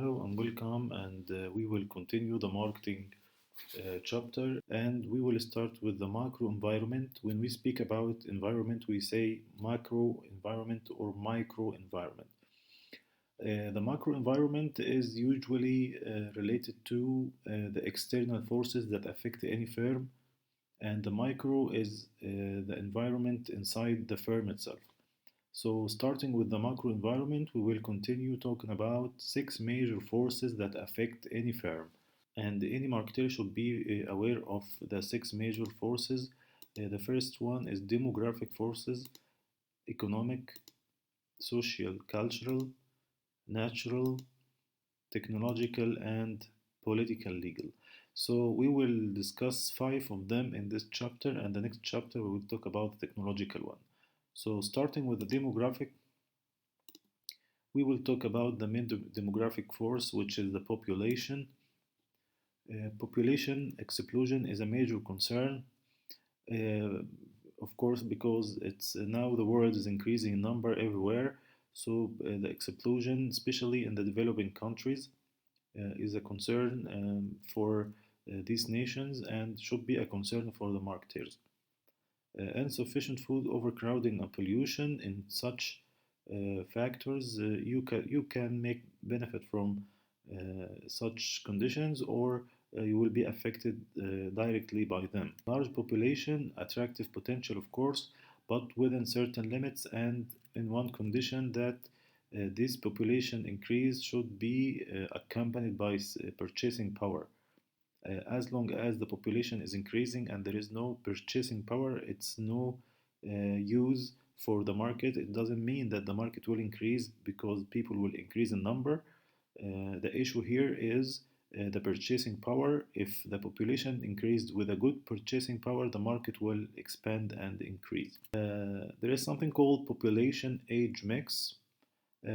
Hello and welcome, and we will continue the marketing chapter. And we will start with the macro environment. When we speak about environment, we say macro environment or micro environment. The macro environment is usually related to the external forces that affect any firm, and the micro is the environment inside the firm itself. So, starting with the macro environment, we will continue talking about six major forces that affect any firm. And any marketer should be aware of the six major forces. The first one is demographic forces: economic, social, cultural, natural, technological, and political legal. So we will discuss five of them in this chapter, and the next chapter we will talk about the technological one. So starting with the demographic, we will talk about the main demographic force, which is the population. Population explosion is a major concern, uh, of course, because it's now the world is increasing in number everywhere. So the explosion, especially in the developing countries, is a concern for these nations and should be a concern for the marketers. Insufficient food, overcrowding, and pollution. In such factors, you can make benefit from such conditions, or you will be affected directly by them. Large population, attractive potential, of course, but within certain limits and in one condition, that this population increase should be accompanied by purchasing power. As long as the population is increasing and there is no purchasing power, it's no use for the market. It doesn't mean that the market will increase because people will increase in number. The issue here is the purchasing power. If the population increased with a good purchasing power, the market will expand and increase. There is something called population age mix.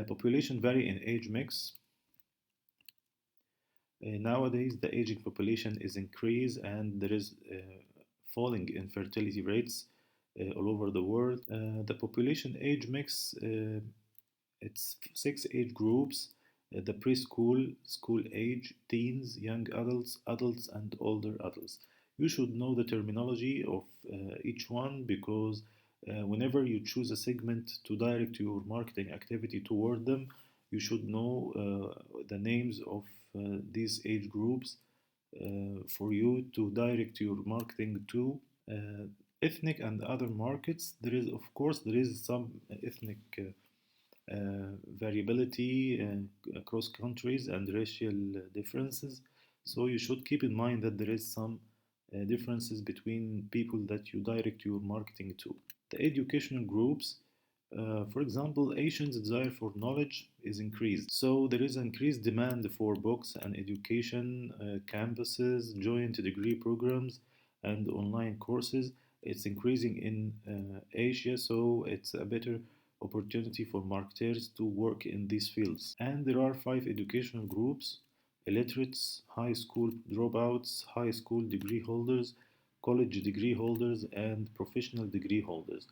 Population vary in age mix. Nowadays, the aging population is increased and there is falling infertility rates all over the world. The population age mix, it's six age groups: the preschool, school age, teens, young adults, adults, and older adults. You should know the terminology of each one because whenever you choose a segment to direct your marketing activity toward them, you should know the names of these age groups for you to direct your marketing to. Uh, Ethnic and other markets. There is, of course, there is some ethnic variability across countries and racial differences. So you should keep in mind that there is some differences between people that you direct your marketing to. The educational groups, for example, Asians' desire for knowledge is increased. So there is increased demand for books and education, campuses, joint degree programs, and online courses. It's increasing in Asia, so it's a better opportunity for marketers to work in these fields. And there are five educational groups: illiterates, high school dropouts, high school degree holders, college degree holders, and professional degree holders.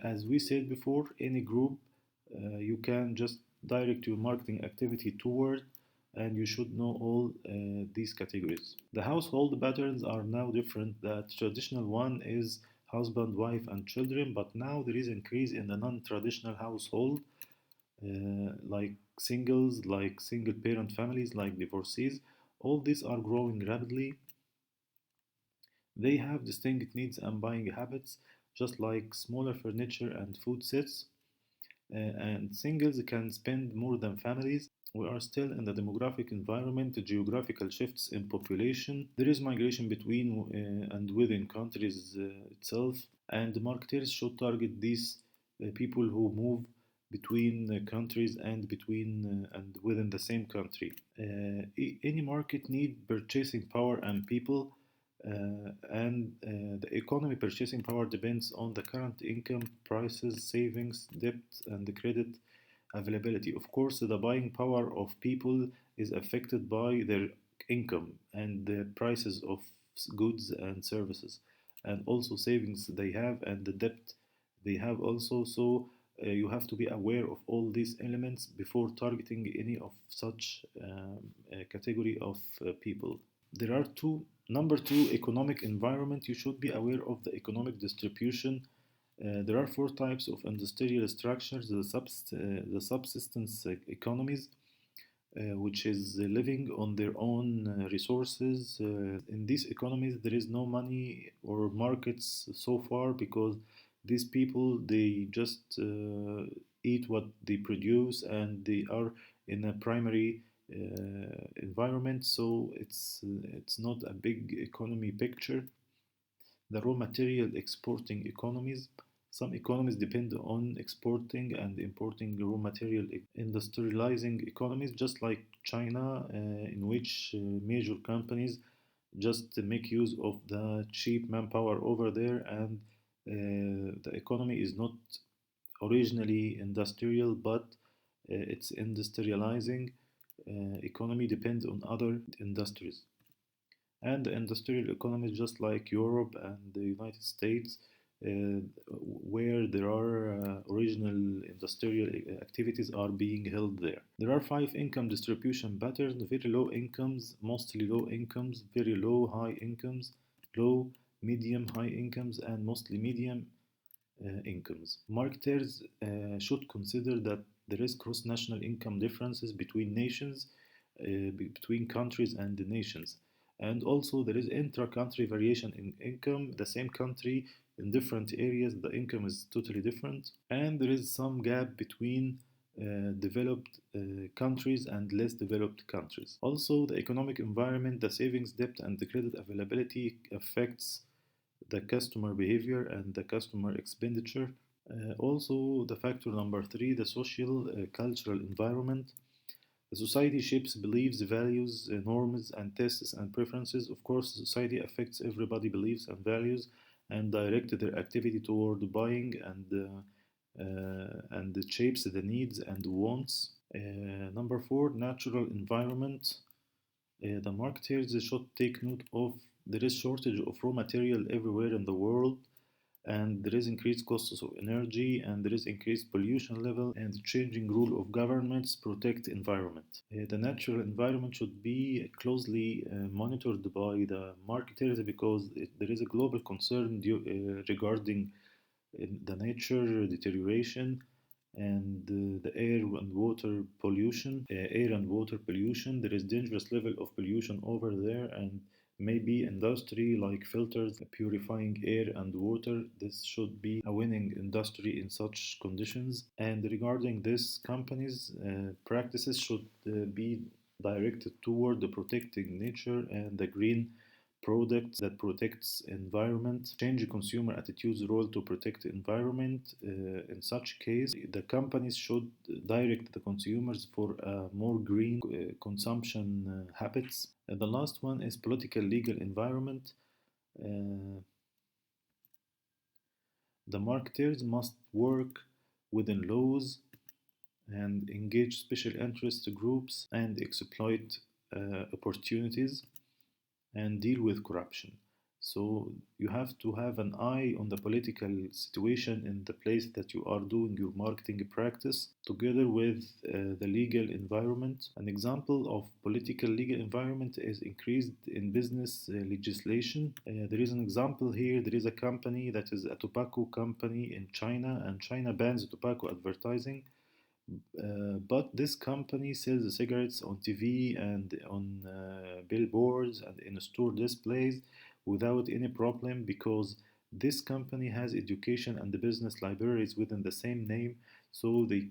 As we said before, any group you can just direct your marketing activity toward, and you should know all these categories. The household patterns are now different. The traditional one is husband, wife, and children, but now there is increase in the non-traditional household, like singles, like single parent families, like divorcees. All these are growing rapidly. They have distinct needs and buying habits, just like smaller furniture and food sets, and singles can spend more than families. We are still in the demographic environment, the geographical shifts in population. There is migration between and within countries itself, and the marketers should target these people who move between countries and between and within the same country. Any market need purchasing power and people, and the economy purchasing power depends on the current income, prices, savings, debt, and the credit availability. Of course, the buying power of people is affected by their income and the prices of goods and services, and also savings they have and the debt they have also. So you have to be aware of all these elements before targeting any of such category of people. There are number two, economic environment. You should be aware of the economic distribution. There are four types of industrial structures: the subsistence economies, which is living on their own resources. In these economies, there is no money or markets so far, because these people, they just eat what they produce, and they are in a primary environment, so it's not a big economy picture. The raw material exporting economies. Some economies depend on exporting and importing raw material. Industrializing economies, just like China, in which major companies just make use of the cheap manpower over there, and the economy is not originally industrial, but it's industrializing economy depends on other industries. And the industrial economy, just like Europe and the United States, where there are original industrial activities are being held there. There are five income distribution patterns: very low incomes, mostly low incomes, very low high incomes, low, medium, high incomes, and mostly medium incomes. Marketers should consider that there is cross-national income differences between nations, between countries and the nations. And also there is intra-country variation in income. The same country, in different areas, the income is totally different. And there is some gap between developed countries and less developed countries. Also, the economic environment, the savings depth, and the credit availability affects the customer behavior and the customer expenditure. Also, the factor number three, the social cultural environment. The society shapes beliefs, values, norms, and tastes and preferences. Of course, society affects everybody's beliefs and values and direct their activity toward buying, and it shapes the needs and wants. Number four, natural environment. The marketers should take note of there is shortage of raw material everywhere in the world, and there is increased costs of energy, and there is increased pollution level, and the changing rule of governments protect environment. The natural environment should be closely monitored by the marketers, because there is a global concern regarding the nature deterioration and the air and water pollution. There is dangerous level of pollution over there, and maybe industry like filters purifying air and water. This should be a winning industry in such conditions. And regarding this, companies practices should be directed toward the protecting nature and the green products that protects environment. Change consumer attitudes role to protect the environment. In such case, the companies should direct the consumers for more green consumption habits. The last one is political legal environment. Uh, the marketers must work within laws and engage special interest groups and exploit opportunities and deal with corruption. So you have to have an eye on the political situation in the place that you are doing your marketing practice, together with the legal environment. An example of political legal environment is increased in business legislation. There is an example here. There is a company that is a tobacco company in China, and China bans tobacco advertising. But this company sells the cigarettes on TV and on billboards and in store displays without any problem, because this company has education and the business libraries within the same name, so they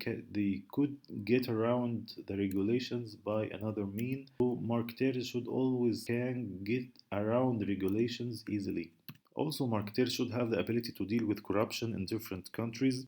could get around the regulations by another mean. So marketers should always can get around the regulations easily. Also, marketers should have the ability to deal with corruption in different countries.